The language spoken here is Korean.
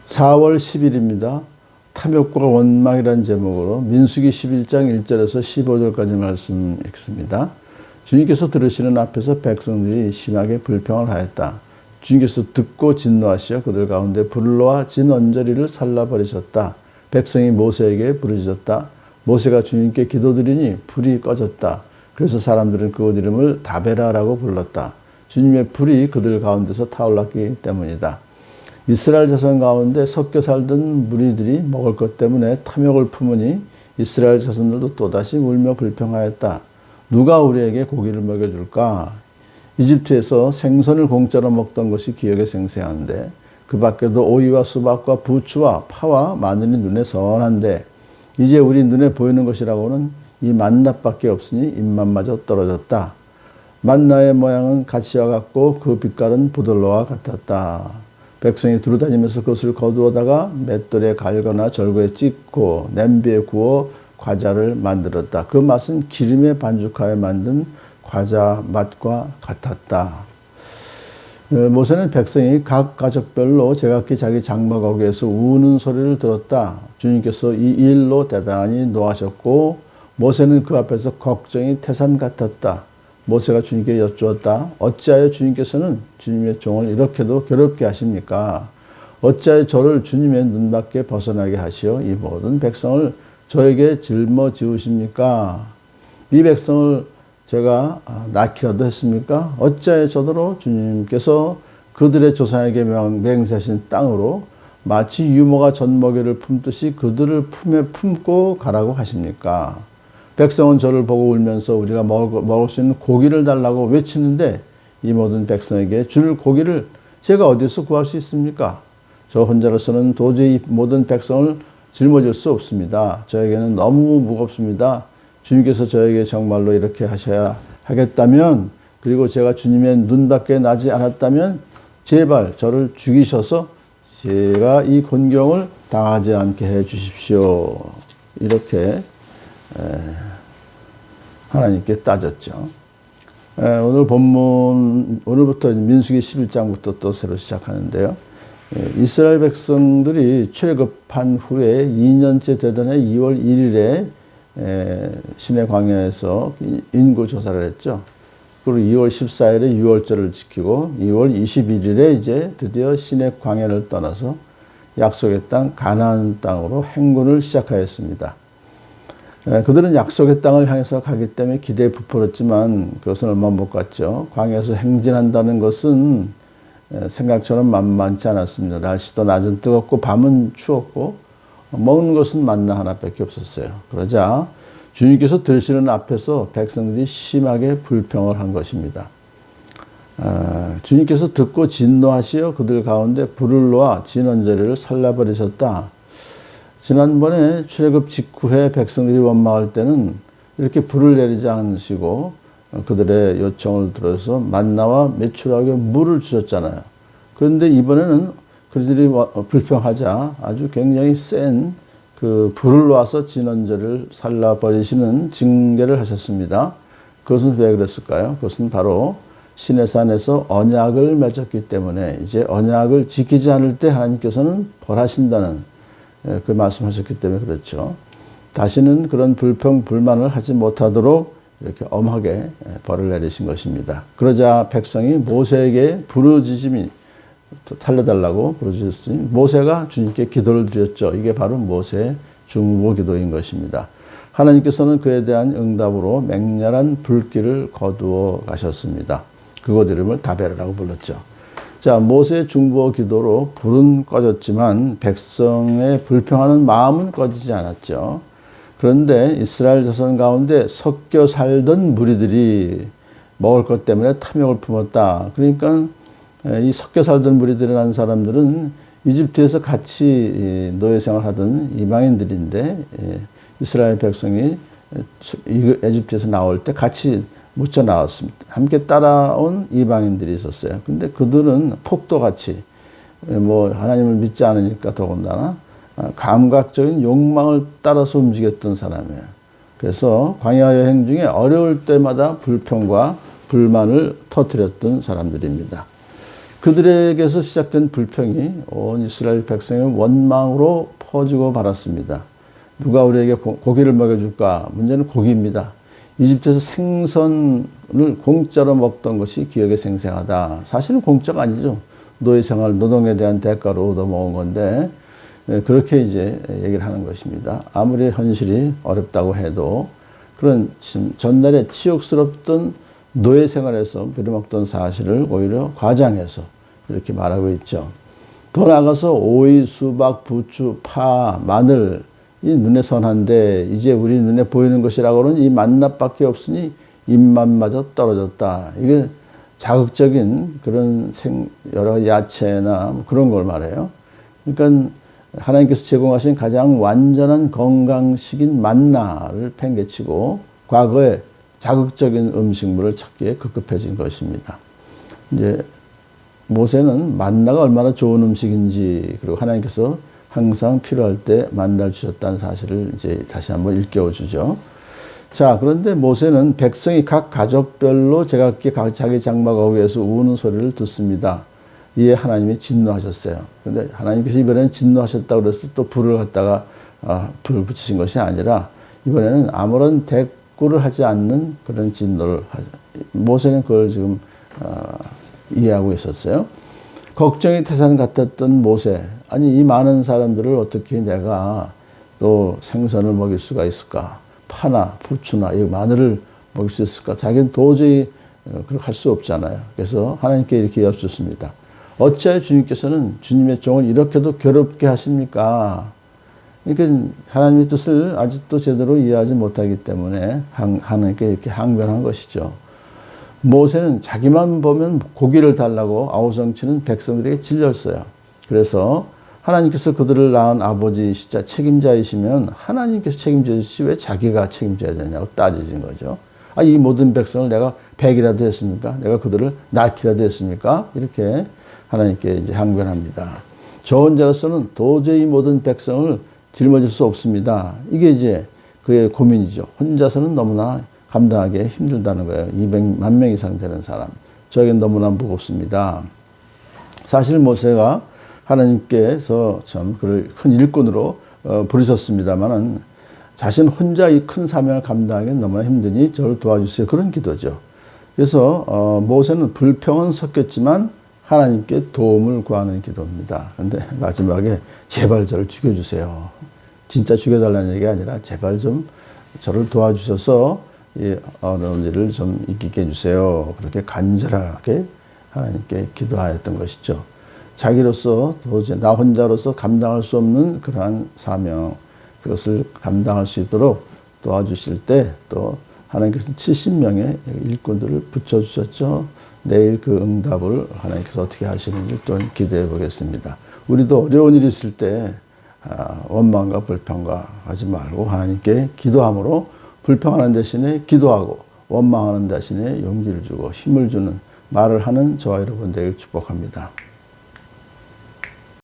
4월 10일입니다. 탐욕과 원망이라는 제목으로 민수기 11장 1절에서 15절까지 말씀 읽습니다. 주님께서 들으시는 앞에서 백성들이 심하게 불평을 하였다. 주님께서 듣고 진노하시어 그들 가운데 불로와 진언저리를 살라버리셨다. 백성이 모세에게 부르짖었다. 모세가 주님께 기도드리니 불이 꺼졌다. 그래서 사람들은 그곳 이름을 다베라라고 불렀다. 주님의 불이 그들 가운데서 타올랐기 때문이다. 이스라엘 자손 가운데 섞여 살던 무리들이 먹을 것 때문에 탐욕을 품으니 이스라엘 자손들도 또다시 울며 불평하였다. 누가 우리에게 고기를 먹여줄까? 이집트에서 생선을 공짜로 먹던 것이 기억에 생생한데 그 밖에도 오이와 수박과 부추와 파와 마늘이 눈에 선한데 이제 우리 눈에 보이는 것이라고는 이 만나밖에 없으니 입맛마저 떨어졌다. 만나의 모양은 가시와 같고 그 빛깔은 보들로와 같았다. 백성이 두루다니면서 그것을 거두어다가 맷돌에 갈거나 절구에 찢고 냄비에 구워 과자를 만들었다. 그 맛은 기름에 반죽하여 만든 과자 맛과 같았다. 모세는 백성이 각 가족별로 제각기 자기 장막 어귀에서 우는 소리를 들었다. 주님께서 이 일로 대단히 노하셨고 모세는 그 앞에서 걱정이 태산 같았다. 모세가 주님께 여쭈었다. 어찌하여 주님께서는 주님의 종을 이렇게도 괴롭게 하십니까? 어찌하여 저를 주님의 눈밖에 벗어나게 하시어 이 모든 백성을 저에게 짊어지우십니까? 이 백성을 제가 낳기라도 했습니까? 어찌하여 저더러 주님께서 그들의 조상에게 맹세하신 땅으로 마치 유모가 젖먹이를 품듯이 그들을 품에 품고 가라고 하십니까? 백성은 저를 보고 울면서 우리가 먹을 수 있는 고기를 달라고 외치는데 이 모든 백성에게 줄 고기를 제가 어디서 구할 수 있습니까? 저 혼자로서는 도저히 모든 백성을 짊어질 수 없습니다. 저에게는 너무 무겁습니다. 주님께서 저에게 정말로 이렇게 하셔야 하겠다면, 그리고 제가 주님의 눈밖에 나지 않았다면 제발 저를 죽이셔서 제가 이 곤경을 당하지 않게 해 주십시오. 이렇게 하나님께 따졌죠. 오늘 본문, 오늘부터 민수기 11장부터 또 새로 시작하는데요. 이스라엘 백성들이 출애굽한 후에 2년째 되던 해 2월 1일에 시내 광야에서 인구 조사를 했죠. 그리고 2월 14일에 유월절을 지키고 2월 21일에 이제 드디어 시내 광야를 떠나서 약속의 땅 가나안 땅으로 행군을 시작하였습니다. 그들은 약속의 땅을 향해서 가기 때문에 기대에 부풀었지만 그것은 얼마 못 갔죠. 광야에서 행진한다는 것은 생각처럼 만만치 않았습니다. 날씨도 낮은 뜨겁고 밤은 추웠고 먹는 것은 만나 하나밖에 없었어요. 그러자 주님께서 들으시는 앞에서 백성들이 심하게 불평을 한 것입니다. 주님께서 듣고 진노하시어 그들 가운데 불을 놓아 진언저리를 살라버리셨다. 지난번에 출애굽 직후에 백성들이 원망할 때는 이렇게 불을 내리지 않으시고 그들의 요청을 들어서 만나와 메추라기와 물을 주셨잖아요. 그런데 이번에는 그들이 불평하자 아주 굉장히 센 그 불을 놓아서 진언저리를 살라버리시는 징계를 하셨습니다. 그것은 왜 그랬을까요? 그것은 바로 시내산에서 언약을 맺었기 때문에 이제 언약을 지키지 않을 때 하나님께서는 벌하신다는 그 말씀하셨기 때문에 그렇죠. 다시는 그런 불평, 불만을 하지 못하도록 이렇게 엄하게 벌을 내리신 것입니다. 그러자 백성이 모세에게 부르짖음이 살려달라고 부르짖었으니 모세가 주님께 기도를 드렸죠. 이게 바로 모세의 중보 기도인 것입니다. 하나님께서는 그에 대한 응답으로 맹렬한 불길을 거두어 가셨습니다. 그곳 이름을 다베라라고 불렀죠. 자, 모세의 중보 기도로 불은 꺼졌지만 백성의 불평하는 마음은 꺼지지 않았죠. 그런데 이스라엘 자손 가운데 섞여 살던 무리들이 먹을 것 때문에 탐욕을 품었다. 그러니까 이 섞여 살던 무리들이라는 사람들은 이집트에서 같이 노예 생활하던 이방인들인데 이스라엘 백성이 이집트에서 나올 때 같이 묻혀 나왔습니다. 함께 따라온 이방인들이 있었어요. 근데 그들은 폭도같이 하나님을 믿지 않으니까 더군다나 감각적인 욕망을 따라서 움직였던 사람이에요. 그래서 광야 여행 중에 어려울 때마다 불평과 불만을 터뜨렸던 사람들입니다. 그들에게서 시작된 불평이 온 이스라엘 백성의 원망으로 퍼지고 말았습니다. 누가 우리에게 고기를 먹여줄까? 문제는 고기입니다. 이집트에서 생선을 공짜로 먹던 것이 기억에 생생하다. 사실은 공짜가 아니죠. 노예 생활, 노동에 대한 대가로 얻어먹은 건데, 그렇게 이제 얘기를 하는 것입니다. 아무리 현실이 어렵다고 해도 그런 전날에 치욕스럽던 노예 생활에서 빌어먹던 사실을 오히려 과장해서 이렇게 말하고 있죠. 더 나아가서 오이, 수박, 부추, 파, 마늘, 이 눈에 선한데 이제 우리 눈에 보이는 것이라고는 이 만납밖에 없으니 입맛마저 떨어졌다. 이게 자극적인 그런 여러 야채나 그런 걸 말해요. 그러니까 하나님께서 제공하신 가장 완전한 건강식인 만나를 팽개치고 과거에 자극적인 음식물을 찾기에 급급해진 것입니다. 이제 모세는 만나가 얼마나 좋은 음식인지, 그리고 하나님께서 항상 필요할 때 만나를 주셨다는 사실을 이제 다시 한번 일깨워 주죠. 자, 그런데 모세는 백성이 각 가족별로 제각기 자기 장막하고 위해서 우는 소리를 듣습니다. 이에 하나님이 진노하셨어요. 그런데 하나님께서 이번에는 진노하셨다고 그래서 또 불을 갖다가 불을 붙이신 것이 아니라 이번에는 아무런 대꾸를 하지 않는 그런 진노를 하죠. 모세는 그걸 지금 이해하고 있었어요. 걱정이 태산 같았던 모세. 아니, 이 많은 사람들을 어떻게 내가 또 생선을 먹일 수가 있을까? 파나 부추나 이 마늘을 먹일 수 있을까? 자기는 도저히 그렇게 할 수 없잖아요. 그래서 하나님께 이렇게 여쭙습니다. 어찌하여 주님께서는 주님의 종을 이렇게도 괴롭게 하십니까? 그러니까 하나님의 뜻을 아직도 제대로 이해하지 못하기 때문에 하나님께 이렇게 항변한 것이죠. 모세는 자기만 보면 고기를 달라고 아우성치는 백성들에게 질렸어요. 그래서 하나님께서 그들을 낳은 아버지이시자 책임자이시면 하나님께서 책임져 주시지 왜 자기가 책임져야 되냐고 따지신 거죠. 이 모든 백성을 내가 백이라도 했습니까? 내가 그들을 낳기라도 했습니까? 이렇게 하나님께 이제 항변합니다. 저 혼자로서는 도저히 모든 백성을 짊어질 수 없습니다. 이게 이제 그의 고민이죠. 혼자서는 너무나 감당하기 힘들다는 거예요. 200만 명 이상 되는 사람. 저에겐 너무나 무겁습니다. 사실 모세가 하나님께서 참 그를 큰 일꾼으로 부르셨습니다만은 자신 혼자 이 큰 사명을 감당하기는 너무나 힘드니 저를 도와주세요. 그런 기도죠. 그래서 모세는 불평은 섞였지만 하나님께 도움을 구하는 기도입니다. 그런데 마지막에 제발 저를 죽여주세요. 진짜 죽여달라는 얘기가 아니라 제발 좀 저를 도와주셔서 이 어려운 일을 좀 이기게 해주세요. 그렇게 간절하게 하나님께 기도하였던 것이죠. 자기로서 도저히 나 혼자로서 감당할 수 없는 그러한 사명, 그것을 감당할 수 있도록 도와주실 때 또 하나님께서 70명의 일꾼들을 붙여주셨죠. 내일 그 응답을 하나님께서 어떻게 하시는지 또 기대해 보겠습니다. 우리도 어려운 일이 있을 때 원망과 불평과 하지 말고 하나님께 기도함으로 불평하는 대신에 기도하고 원망하는 대신에 용기를 주고 힘을 주는 말을 하는 저와 여러분 되길 축복합니다.